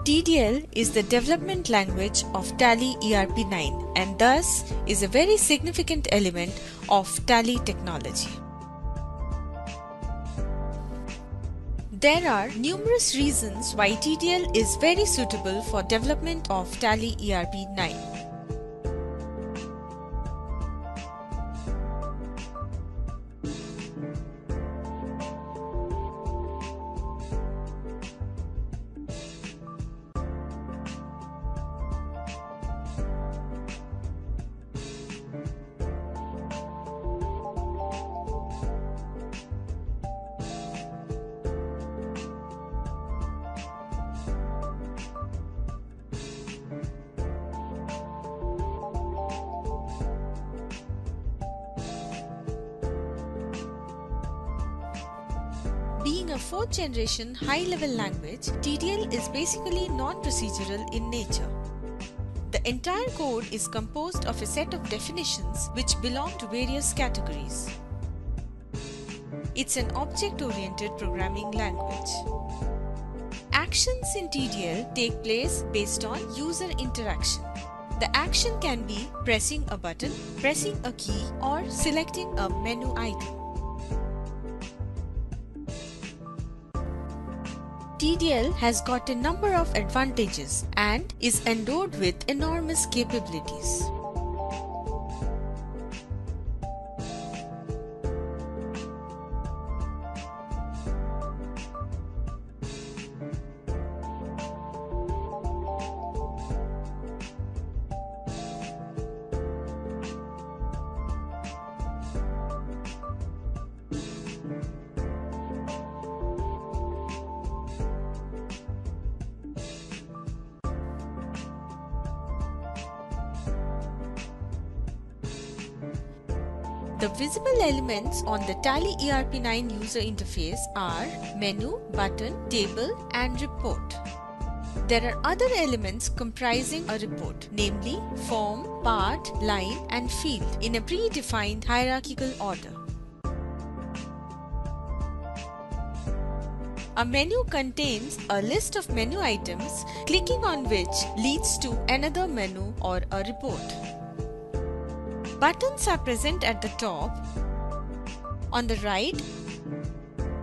TDL is the development language of Tally ERP9 and thus is a very significant element of Tally technology. There are numerous reasons why TDL is very suitable for development of Tally ERP9. Being a fourth generation high-level language, TDL is basically non-procedural in nature. The entire code is composed of a set of definitions which belong to various categories. It's an object-oriented programming language. Actions in TDL take place based on user interaction. The action can be pressing a button, pressing a key, or selecting a menu item. TDL has got a number of advantages and is endowed with enormous capabilities. The visible elements on the Tally ERP9 user interface are menu, button, table, and report. There are other elements comprising a report, namely form, part, line, and field in a predefined hierarchical order. A menu contains a list of menu items, clicking on which leads to another menu or a report. Buttons are present at the top, on the right,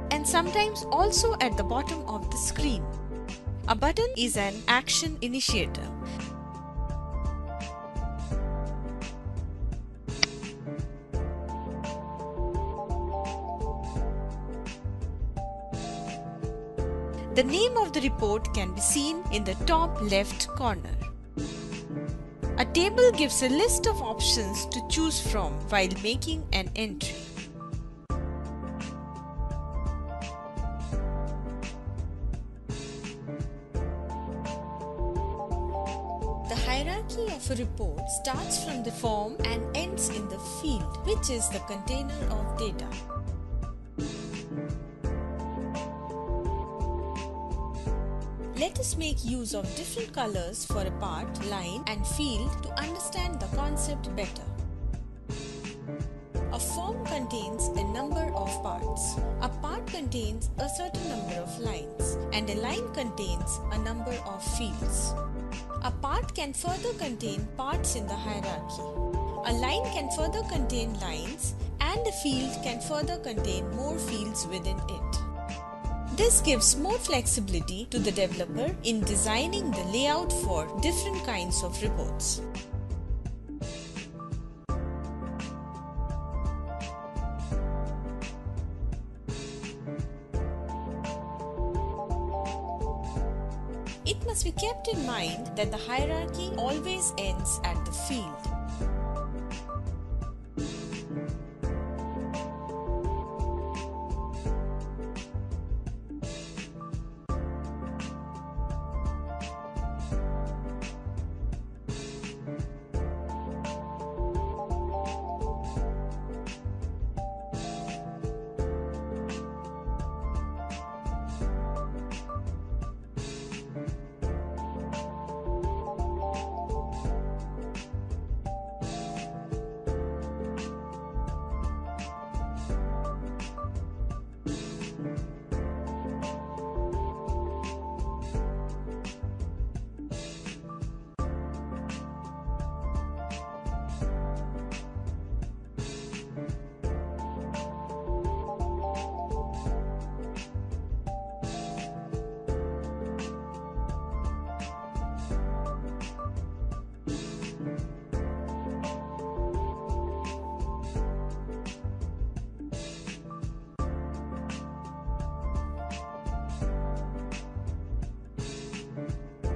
and sometimes also at the bottom of the screen. A button is an action initiator. The name of the report can be seen in the top left corner. A table gives a list of options to choose from while making an entry. The hierarchy of a report starts from the form and ends in the field, which is the container of data. Let us make use of different colors for a part, line, and field to understand the concept better. A form contains a number of parts. A part contains a certain number of lines, and a line contains a number of fields. A part can further contain parts in the hierarchy. A line can further contain lines, and a field can further contain more fields within it. This gives more flexibility to the developer in designing the layout for different kinds of reports. It must be kept in mind that the hierarchy always ends at the field.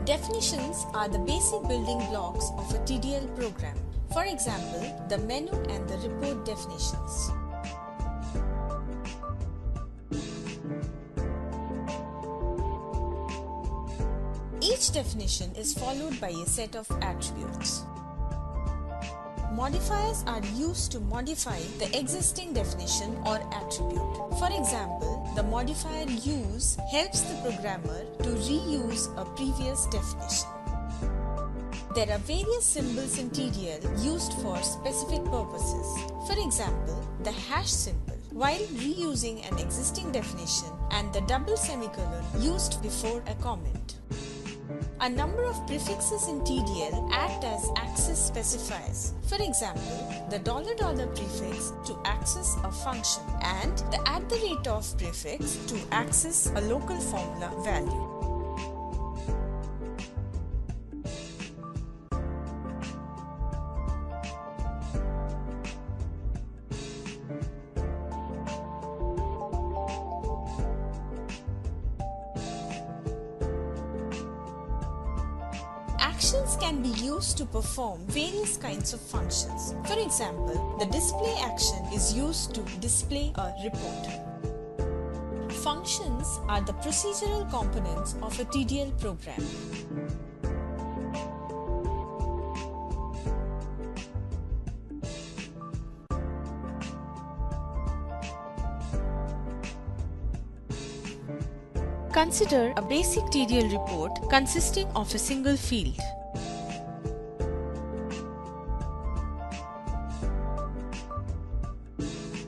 Definitions are the basic building blocks of a TDL program. For example, the menu and the report definitions. Each definition is followed by a set of attributes. Modifiers are used to modify the existing definition or attribute. For example, the modifier use helps the programmer to reuse a previous definition. There are various symbols in TDL used for specific purposes. For example, the hash symbol, while reusing an existing definition, and the double semicolon used before a comment. A number of prefixes in TDL act as access specifiers. For example, the $$ prefix to access a function and the @ prefix to access a local formula value. Actions can be used to perform various kinds of functions. For example, the display action is used to display a report. Functions are the procedural components of a TDL program. Consider a basic TDL report consisting of a single field.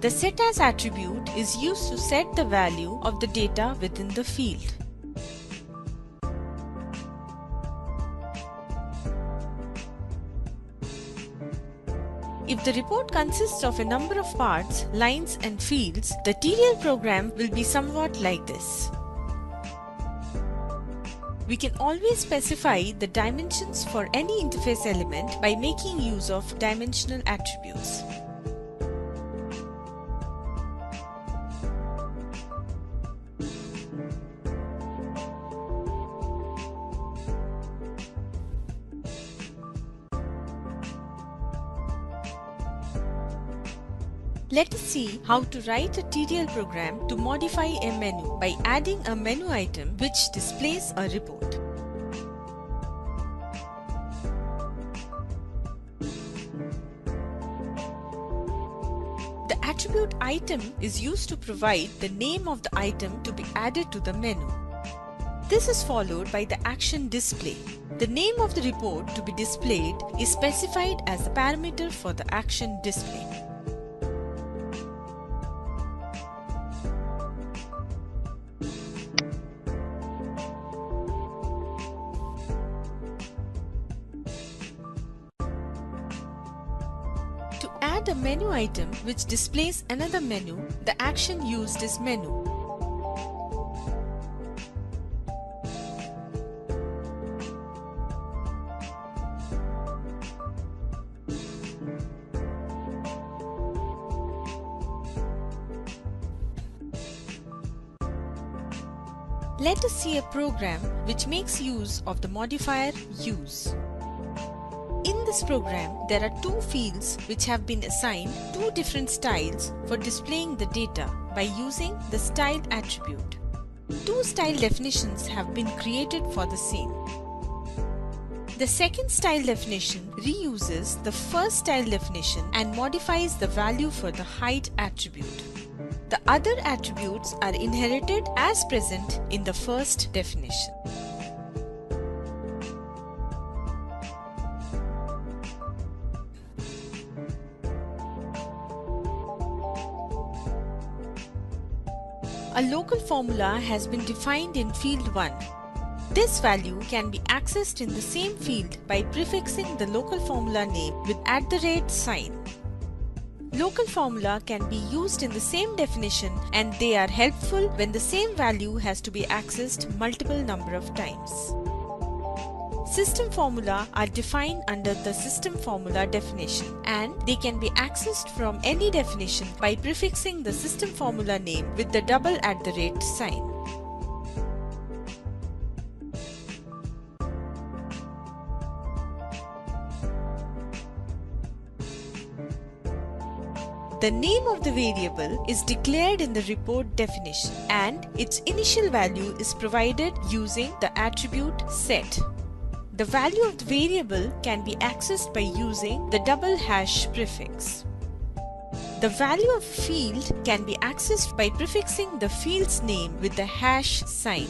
The set as attribute is used to set the value of the data within the field. If the report consists of a number of parts, lines and fields, the TDL program will be somewhat like this. We can always specify the dimensions for any interface element by making use of dimensional attributes. Let us see how to write a TDL program to modify a menu by adding a menu item which displays a report. The attribute item is used to provide the name of the item to be added to the menu. This is followed by the action display. The name of the report to be displayed is specified as the parameter for the action display. To add a menu item which displays another menu, the action used is menu. Let us see a program which makes use of the modifier use. In this program, there are two fields which have been assigned two different styles for displaying the data by using the style attribute. Two style definitions have been created for the same. The second style definition reuses the first style definition and modifies the value for the height attribute. The other attributes are inherited as present in the first definition. A local formula has been defined in field 1. This value can be accessed in the same field by prefixing the local formula name with @sign. Local formula can be used in the same definition and they are helpful when the same value has to be accessed multiple number of times. System formula are defined under the system formula definition and they can be accessed from any definition by prefixing the system formula name with the @ sign. The name of the variable is declared in the report definition and its initial value is provided using the attribute set. The value of the variable can be accessed by using the double hash prefix. The value of a field can be accessed by prefixing the field's name with the hash sign.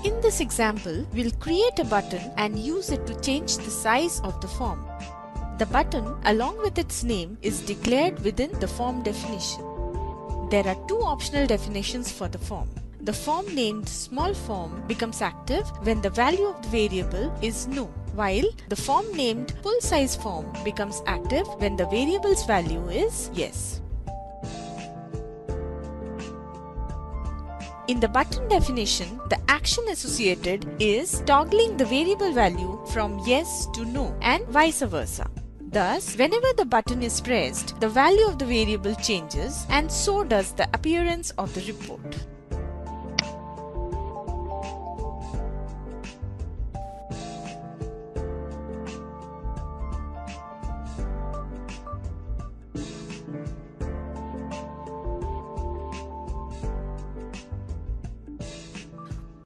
In this example, we'll create a button and use it to change the size of the form. The button, along with its name, is declared within the form definition. There are two optional definitions for the form. The form named small form becomes active when the value of the variable is no, while the form named full size form becomes active when the variable's value is yes. In the button definition, the action associated is toggling the variable value from yes to no and vice versa. Thus, whenever the button is pressed, the value of the variable changes and so does the appearance of the report.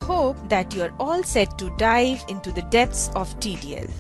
Hope that you are all set to dive into the depths of TDL.